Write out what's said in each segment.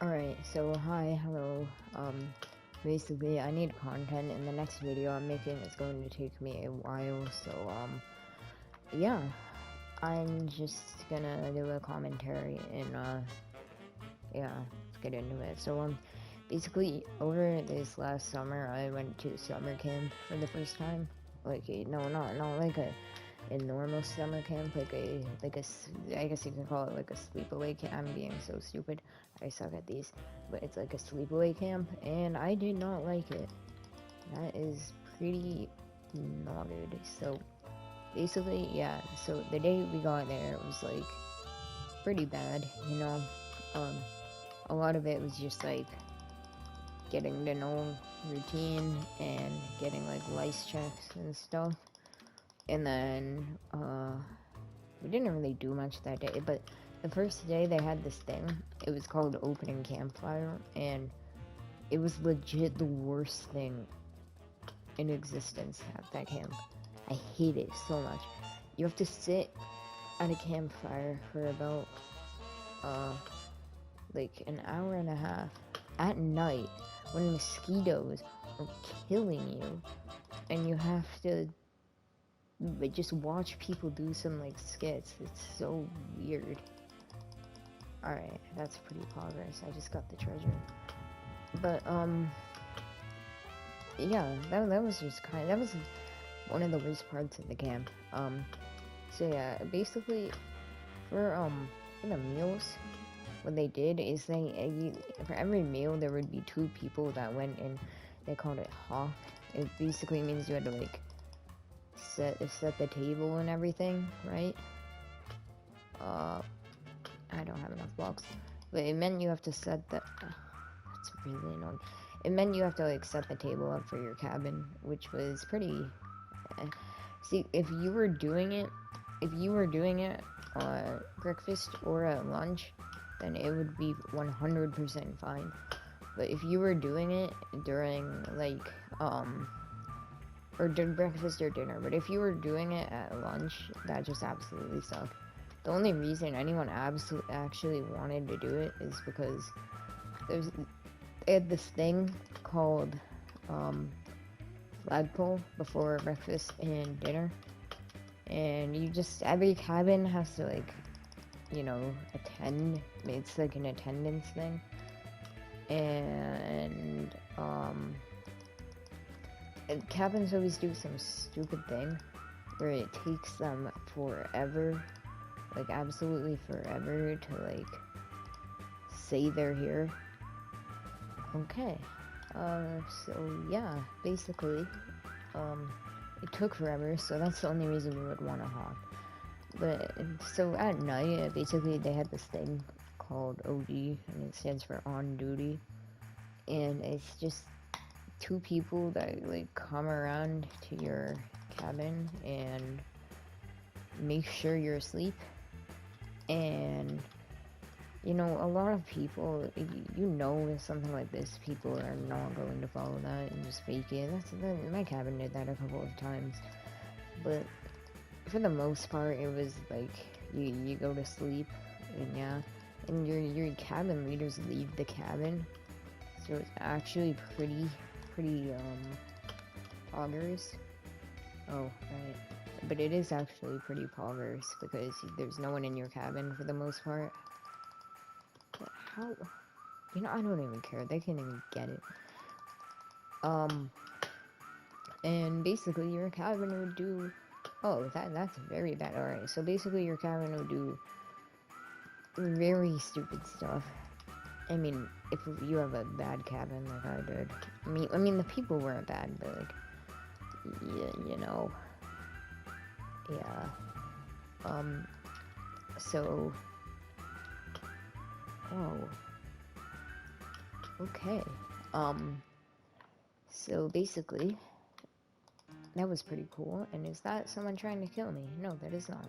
Alright, so hi, hello. Basically, I need content, and the next video I'm making is going to take me a while, so, yeah. I'm just gonna do a commentary, and, yeah, let's get into it. So, basically, over this last summer, I went to summer camp for the first time. Like, not like a normal summer camp, I guess you can call it like a sleepaway camp. I'm being so stupid. I suck at these, but it's like a sleepaway camp, and I did not like it. That is pretty not good. So basically, yeah. So the day we got there, it was like pretty bad. Um, a lot of it was just like getting to know routine and getting like lice checks and stuff, and then we didn't really do much that day, but the first day they had this thing. It was called opening campfire, and it was legit the worst thing in existence at that camp. I hate it so much. You have to sit at a campfire for about uh like an hour and a half at night when mosquitoes are killing you, and you have to just watch people do some like skits. It's so weird. Alright, that's pretty progress. I just got the treasure. But, yeah, that was just that was one of the worst parts of the camp. So yeah, basically, for, for the meals, what they did is for every meal, there would be two people that went and they called it hawk. It basically means you had to, like, set the table and everything, right? I don't have enough blocks. But it meant you have to set the... that's really annoying. It meant you have to, like, set the table up for your cabin, which was pretty... See, if you were doing it breakfast or at lunch, then it would be 100% fine. But if you were doing it during, like, or during breakfast or dinner, but if you were doing it at lunch, that just absolutely sucked. The only reason anyone actually wanted to do it is because there's they had this thing called flagpole before breakfast and dinner, and every cabin has to, like, attend. It's like an attendance thing, and cabins always do some stupid thing where it takes them forever, like absolutely forever, to like say they're here. Okay. So yeah, basically, it took forever, so that's the only reason we would want to hop. But so at night, basically they had this thing called OD, and it stands for on duty, and it's just two people that like come around to your cabin and make sure you're asleep. And a lot of people, with something like this, people are not going to follow that and just fake it. My cabin did that a couple of times, but for the most part, it was like you go to sleep, and yeah, and your cabin leaders leave the cabin, so it's actually pretty poggers. Oh, right. But it is actually pretty poggers because there's no one in your cabin for the most part. But how? I don't even care. They can't even get it. Um, and basically your cabin would do... Oh, that's very bad. Alright, so basically your cabin would do very stupid stuff. I mean, if you have a bad cabin like I did. I mean the people weren't bad, but like, yeah, yeah. So... Oh. Okay. So basically, that was pretty cool. And is that someone trying to kill me? No, that is not.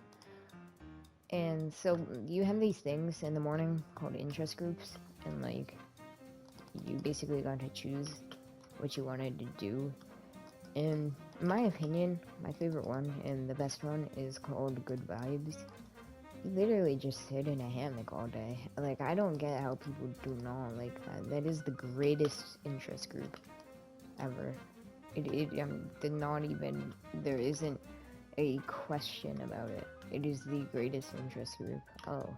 And so you have these things in the morning called interest groups, and like, you basically got to choose what you wanted to do. And in my opinion, my favorite one and the best one is called Good Vibes. literally just sit in a hammock all day. Like, I don't get how people do not like that. That is the greatest interest group ever. Not even, there isn't a question about it. It is the greatest interest group. Oh.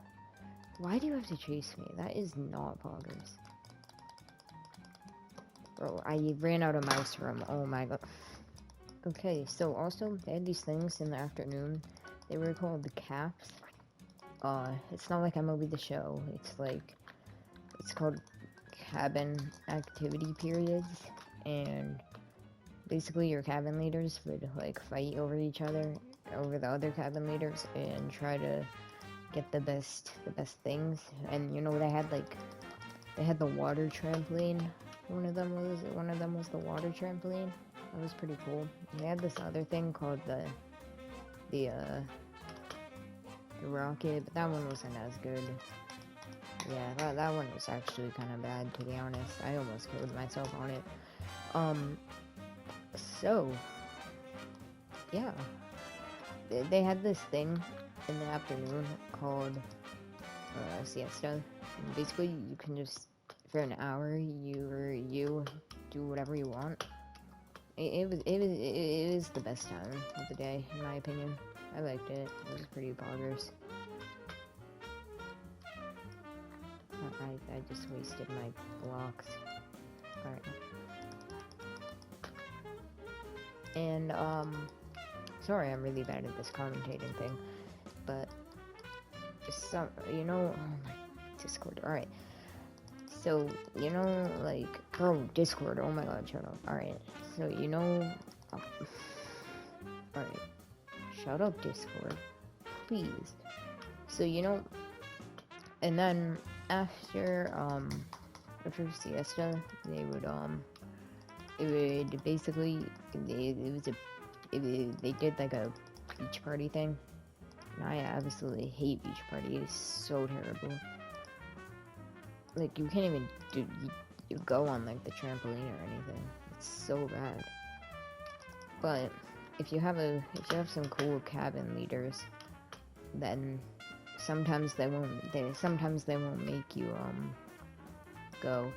Why do you have to chase me? That is not poggers. Bro, I ran out of mouse room. Oh my god. Okay, so also, they had these things in the afternoon. They were called the caps. It's not like MLB The Show. It's called cabin activity periods. And basically your cabin leaders would, like, fight over each other, over the other cabin leaders, and try to get the best things. And, you know, they had the water trampoline. One of them was the water trampoline. That was pretty cool. And they had this other thing called the rocket, but that one wasn't as good. Yeah, that one was actually kind of bad, to be honest. I almost killed myself on it. So, yeah. They had this thing in the afternoon called siesta. And basically, you can just, for an hour, you do whatever you want. It was the best time of the day, in my opinion. I liked it. It was pretty poggers. I just wasted my blocks. Alright. And, sorry, I'm really bad at this commentating thing, but, you know, oh my, Discord, alright. So, you know, like, bro, Discord, oh my god, shut up. Alright, so, you know, alright, shut up, Discord, please. So, you know, and then, after siesta, they would basically, they did like a beach party thing, and I absolutely hate beach party. It is so terrible. Like, you can't even you go on like the trampoline or anything. It's so bad. But if you have some cool cabin leaders, then sometimes they won't make you go.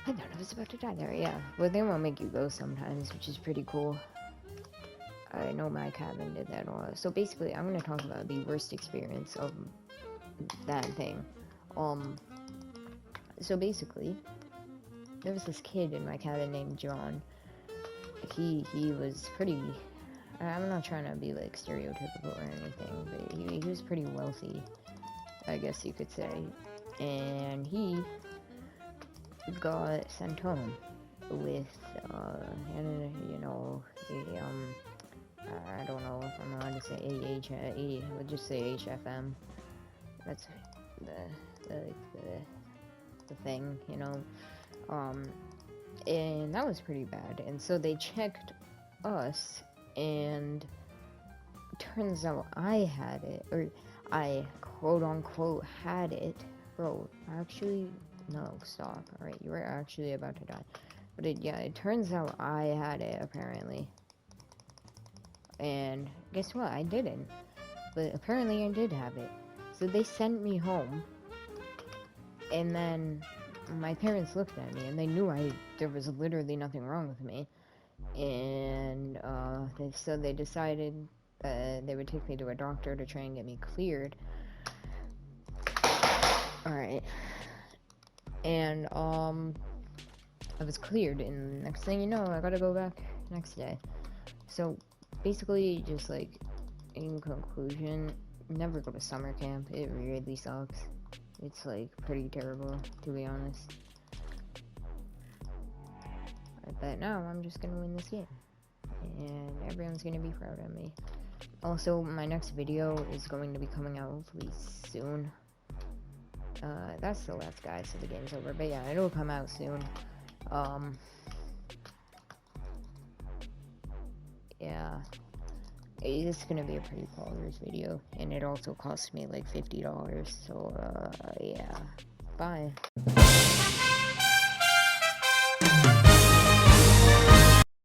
I thought I was about to die there, yeah. But they won't make you go sometimes, which is pretty cool. I know my cabin did that a lot. So basically, I'm gonna talk about the worst experience of that thing. So basically, there was this kid in my cabin named John. He was pretty, I'm not trying to be like stereotypical or anything, but he was pretty wealthy, I guess you could say. And he got sent home with, you know, I don't know if I'm allowed to say we'll just say HFM. That's the thing, you know. And that was pretty bad. And so they checked us, and it turns out I had it, or I quote unquote had it. Bro, actually, no, stop. Alright, you were actually about to die. But it turns out I had it, apparently. And guess what? I didn't. But apparently I did have it. So they sent me home. And then my parents looked at me and they knew there was literally nothing wrong with me. And so they decided that they would take me to a doctor to try and get me cleared. Alright. And I was cleared, and next thing you know, I gotta go back next day. So basically, just like in conclusion, never go to summer camp. It really sucks. It's like pretty terrible, to be honest. But now I'm just gonna win this game, and everyone's gonna be proud of me. Also, my next video is going to be coming out hopefully soon. That's the last guy, so the game's over. But yeah, it'll come out soon. Yeah. It's gonna be a pretty poggers video, and it also cost me like $50, so, yeah. Bye.